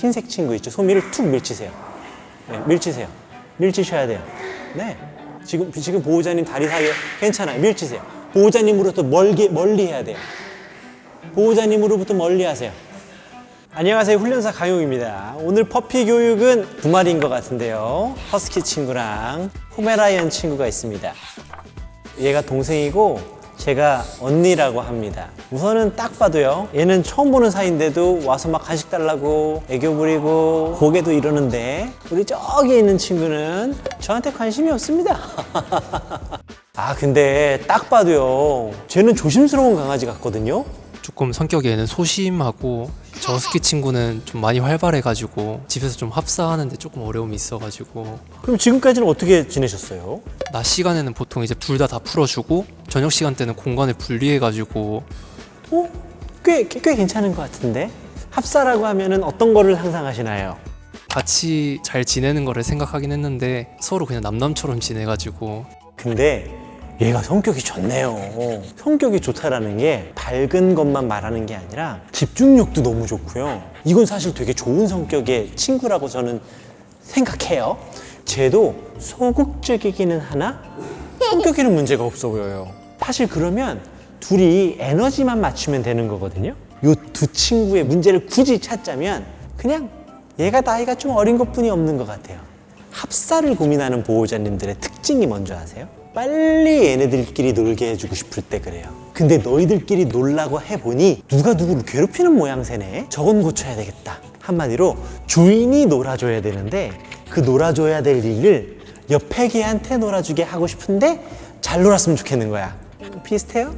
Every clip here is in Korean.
흰색 친구 있죠? 소미를 툭 밀치세요. 네, 밀치세요. 밀치셔야 돼요. 네. 지금 보호자님 다리 사이에 괜찮아요. 밀치세요. 보호자님으로부터 멀리 해야 돼요. 보호자님으로부터 멀리 하세요. 안녕하세요. 훈련사 강용입니다. 오늘 퍼피 교육은 두 마리인 것 같은데요. 허스키 친구랑 포메라이언 친구가 있습니다. 얘가 동생이고 제가 언니라고 합니다. 우선은 딱 봐도요, 얘는 처음 보는 사이인데도 와서 막 간식 달라고 애교 부리고 고개도 이러는데, 우리 저기 있는 친구는 저한테 관심이 없습니다. 아, 근데 딱 봐도요, 쟤는 조심스러운 강아지 같거든요. 조금 성격이 얘는 소심하고, 저 스키 친구는 좀 많이 활발해가지고 집에서 좀 합사하는데 조금 어려움이 있어가지고. 그럼 지금까지는 어떻게 지내셨어요? 낮 시간에는 보통 이제 둘 다 풀어주고, 저녁 시간 때는 공간을 분리해가지고. 꽤 괜찮은 것 같은데? 합사라고 하면은 어떤 거를 항상 하시나요? 같이 잘 지내는 거를 생각하긴 했는데 서로 그냥 남남처럼 지내가지고. 근데 얘가 성격이 좋네요. 성격이 좋다라는 게 밝은 것만 말하는 게 아니라 집중력도 너무 좋고요. 이건 사실 되게 좋은 성격의 친구라고 저는 생각해요. 쟤도 소극적이기는 하나 성격에는 문제가 없어 보여요. 사실 그러면 둘이 에너지만 맞추면 되는 거거든요. 이 두 친구의 문제를 굳이 찾자면 그냥 얘가 나이가 좀 어린 것뿐이 없는 것 같아요. 합사를 고민하는 보호자님들의 특징이 뭔지 아세요? 빨리 얘네들끼리 놀게 해주고 싶을 때 그래요. 근데 너희들끼리 놀라고 해보니 누가 누구를 괴롭히는 모양새네. 저건 고쳐야 되겠다. 한마디로 주인이 놀아줘야 되는데 그 놀아줘야 될 일을 옆에 개한테 놀아주게 하고 싶은데 잘 놀았으면 좋겠는 거야. 비슷해요?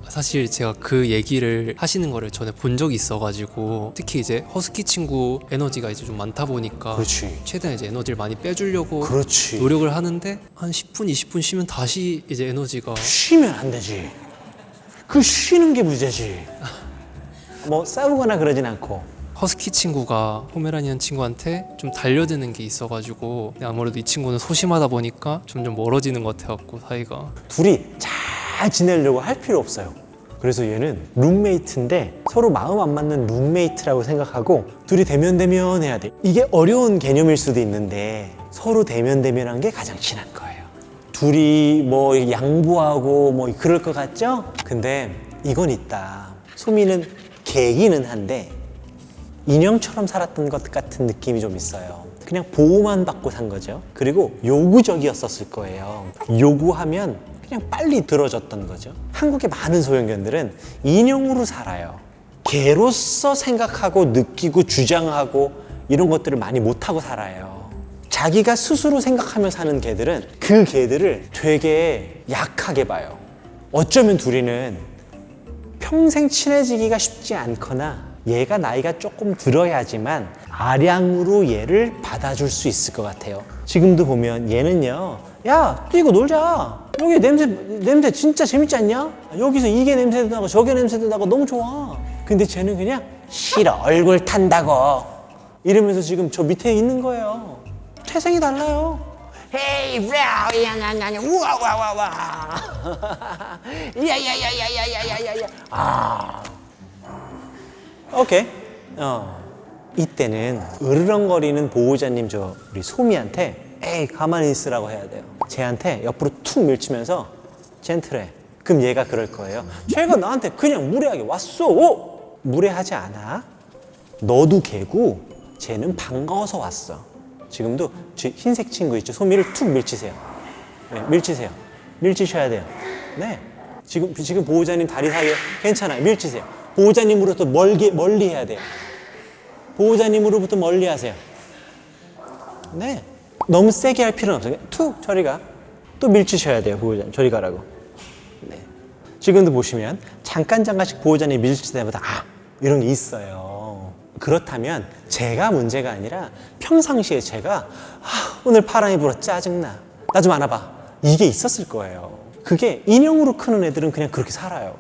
사실 제가 그 얘기를 하시는 거를 전에 본 적이 있어가지고, 특히 이제 허스키 친구 에너지가 이제 좀 많다 보니까 그렇지. 최대한 이제 에너지를 많이 빼주려고 그렇지. 노력을 하는데, 한 10분, 20분 쉬면 다시 이제 에너지가. 쉬면 안 되지. 그 쉬는 게 문제지. 뭐 싸우거나 그러진 않고. 허스키 친구가 포메라니안 친구한테 좀 달려드는 게 있어가지고, 아무래도 이 친구는 소심하다 보니까 점점 멀어지는 것 같아갖고 사이가. 둘이 잘 지내려고 할 필요 없어요. 그래서 얘는 룸메이트인데 서로 마음 안 맞는 룸메이트라고 생각하고 둘이 대면대면 해야 돼. 이게 어려운 개념일 수도 있는데 서로 대면대면한 게 가장 친한 거예요. 둘이 뭐 양보하고 뭐 그럴 것 같죠? 근데 이건 있다. 소미는 개기는 한데 인형처럼 살았던 것 같은 느낌이 좀 있어요. 그냥 보호만 받고 산 거죠. 그리고 요구적이었었을 거예요. 요구하면 그냥 빨리 들어줬던 거죠. 한국의 많은 소형견들은 인형으로 살아요. 개로서 생각하고 느끼고 주장하고 이런 것들을 많이 못하고 살아요. 자기가 스스로 생각하며 사는 개들은 그 개들을 되게 약하게 봐요. 어쩌면 둘이는 평생 친해지기가 쉽지 않거나 얘가 나이가 조금 들어야지만 아량으로 얘를 받아줄 수 있을 것 같아요. 지금도 보면 얘는요, 야 뛰고 놀자. 여기 냄새 진짜 재밌지 않냐? 여기서 이게 냄새도 나고 저게 냄새도 나고 너무 좋아. 근데 쟤는 그냥 싫어, 얼굴 탄다고 이러면서 지금 저 밑에 있는 거예요. 태생이 달라요. 헤이 브라우 야야야야 우와와와와 야야야야야야야야야. 아 오케이. 이때는 으르렁거리는 보호자님 우리 소미한테 에이 가만히 있으라고 해야 돼요. 쟤한테 옆으로 툭 밀치면서 젠틀해. 그럼 얘가 그럴 거예요. 쟤가 나한테 그냥 무례하게 왔어. 무례하지 않아. 너도 개고 쟤는 반가워서 왔어. 지금도 흰색 친구 있죠? 소미를 툭 밀치세요. 네, 밀치세요. 밀치셔야 돼요. 네. 지금 보호자님 다리 사이에 괜찮아요. 밀치세요. 보호자님으로부터 멀리 해야 돼요. 보호자님으로부터 멀리 하세요. 네. 너무 세게 할 필요는 없어요. 툭 저리 가. 또 밀치셔야 돼요. 보호자님 저리 가라고. 네. 지금도 보시면 잠깐씩 보호자님 밀칠 때마다 이런 게 있어요. 그렇다면 제가 문제가 아니라 평상시에 제가 오늘 바람이 불어 짜증나. 나 좀 안아봐. 이게 있었을 거예요. 그게 인형으로 크는 애들은 그냥 그렇게 살아요.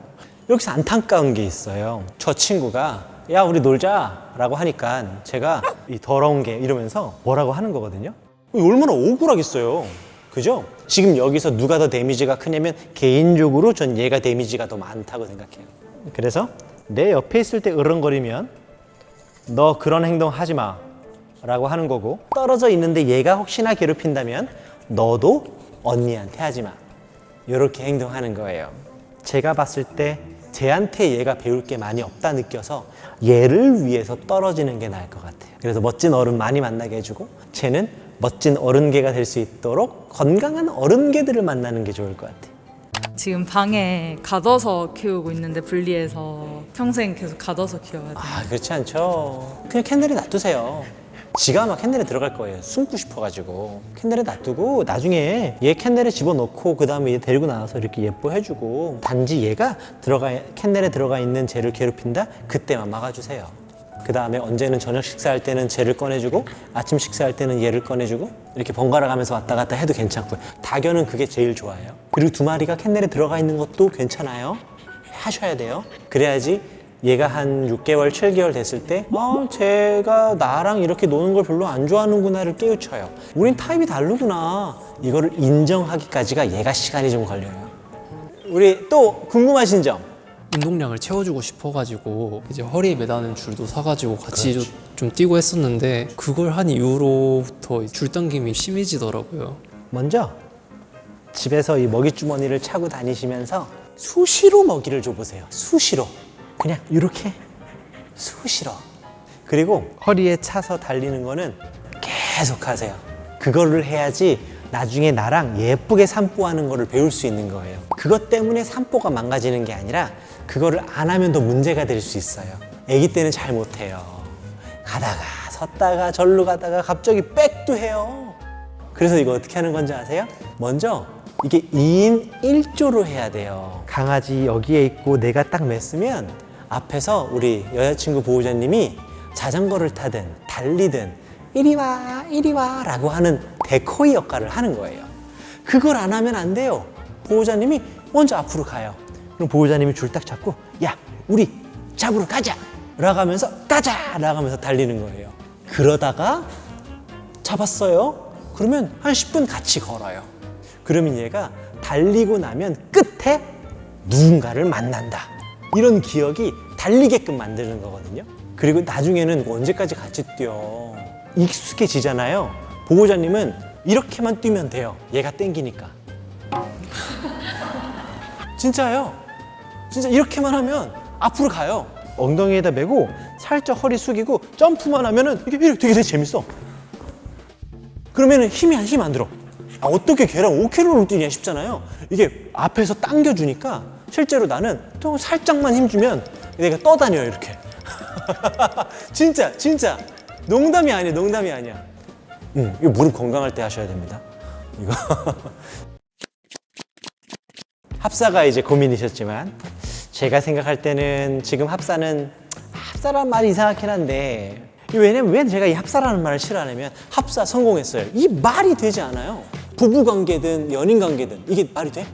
여기서 안타까운 게 있어요. 저 친구가 야 우리 놀자 라고 하니까 제가 이 더러운 개 이러면서 뭐라고 하는 거거든요. 얼마나 억울하겠어요. 그죠? 지금 여기서 누가 더 데미지가 크냐면 개인적으로 전 얘가 데미지가 더 많다고 생각해요. 그래서 내 옆에 있을 때 으렁거리면 너 그런 행동 하지 마 라고 하는 거고, 떨어져 있는데 얘가 혹시나 괴롭힌다면 너도 언니한테 하지 마, 이렇게 행동하는 거예요. 제가 봤을 때 쟤한테 얘가 배울 게 많이 없다 느껴서 얘를 위해서 떨어지는 게 나을 것 같아요. 그래서 멋진 어른 많이 만나게 해주고, 쟤는 멋진 어른개가 될 수 있도록 건강한 어른개들을 만나는 게 좋을 것 같아요. 지금 방에 가둬서 키우고 있는데 분리해서 평생 계속 가둬서 키워야 돼요. 아, 그렇지 않죠. 그냥 캔넬에 놔두세요. 지가 아마 캔넬에 들어갈 거예요. 숨고 싶어가지고. 캔넬에 놔두고 나중에 얘 캔넬에 집어넣고 그 다음에 얘 데리고 나와서 이렇게 예뻐해주고, 단지 얘가 캔넬에 들어가 있는 쟤를 괴롭힌다? 그때만 막아주세요. 그 다음에 언제는 저녁 식사할 때는 쟤를 꺼내주고, 아침 식사할 때는 얘를 꺼내주고, 이렇게 번갈아 가면서 왔다 갔다 해도 괜찮고요. 다견은 그게 제일 좋아요. 그리고 두 마리가 캔넬에 들어가 있는 것도 괜찮아요. 하셔야 돼요. 그래야지 얘가 한 6개월, 7개월 됐을 때 쟤가 나랑 이렇게 노는 걸 별로 안 좋아하는구나를 깨우쳐요. 우린 타입이 다르구나. 이거를 인정하기까지가 얘가 시간이 좀 걸려요. 우리 또 궁금하신 점? 운동량을 채워주고 싶어가지고 이제 허리에 매다는 줄도 사가지고 같이 그렇지. 좀 뛰고 했었는데, 그걸 한 이후로부터 줄 당김이 심해지더라고요. 먼저 집에서 이 먹이 주머니를 차고 다니시면서 수시로 먹이를 줘보세요. 수시로. 그냥 이렇게 수시로. 그리고 허리에 차서 달리는 거는 계속 하세요. 그거를 해야지 나중에 나랑 예쁘게 산보하는 거를 배울 수 있는 거예요. 그것 때문에 산보가 망가지는 게 아니라 그거를 안 하면 더 문제가 될 수 있어요. 아기 때는 잘 못해요. 가다가 섰다가 절로 가다가 갑자기 백도 해요. 그래서 이거 어떻게 하는 건지 아세요? 먼저 이게 2인 1조로 해야 돼요. 강아지 여기에 있고 내가 딱 맸으면 앞에서 우리 여자친구 보호자님이 자전거를 타든 달리든 이리 와 라고 하는 데코이 역할을 하는 거예요. 그걸 안 하면 안 돼요. 보호자님이 먼저 앞으로 가요. 그럼 보호자님이 줄 딱 잡고, 야 우리 잡으러 가자 라고 하면서 가자 라고 하면서 달리는 거예요. 그러다가 잡았어요. 그러면 한 10분 같이 걸어요. 그러면 얘가 달리고 나면 끝에 누군가를 만난다, 이런 기억이 달리게끔 만드는 거거든요. 그리고 나중에는 언제까지 같이 뛰어? 익숙해지잖아요. 보호자님은 이렇게만 뛰면 돼요. 얘가 땡기니까. 진짜요. 진짜 이렇게만 하면 앞으로 가요. 엉덩이에다 메고 살짝 허리 숙이고 점프만 하면은 이게 되게 재밌어. 그러면은 힘 안 들어. 어떻게 걔랑 5km를 뛰냐 싶잖아요. 이게 앞에서 당겨주니까 실제로 나는 또 살짝만 힘주면 내가 떠다녀요, 이렇게. 진짜. 농담이 아니야. 이거 무릎 건강할 때 하셔야 됩니다. 이거. 합사가 이제 고민이셨지만, 제가 생각할 때는 지금 합사란 말이 이상하긴 한데, 왜냐면 왜 제가 이 합사라는 말을 싫어하냐면, 합사 성공했어요. 이 말이 되지 않아요. 부부관계든 연인관계든 이게 말이 돼?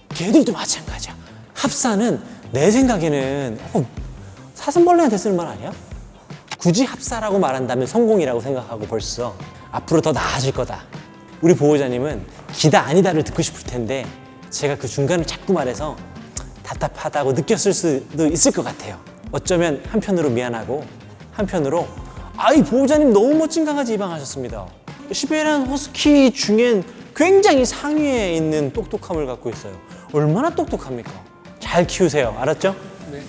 걔들도 마찬가지야. 합사는 내 생각에는 사슴벌레한테 쓰는 말 아니야? 굳이 합사라고 말한다면 성공이라고 생각하고 벌써 앞으로 더 나아질 거다. 우리 보호자님은 기다 아니다를 듣고 싶을 텐데 제가 그 중간을 자꾸 말해서 답답하다고 느꼈을 수도 있을 것 같아요. 어쩌면 한편으로 미안하고, 한편으로 이 보호자님 너무 멋진 강아지 입양하셨습니다. 시베리안 허스키 중엔 굉장히 상위에 있는 똑똑함을 갖고 있어요. 얼마나 똑똑합니까? 잘 키우세요. 알았죠? 네.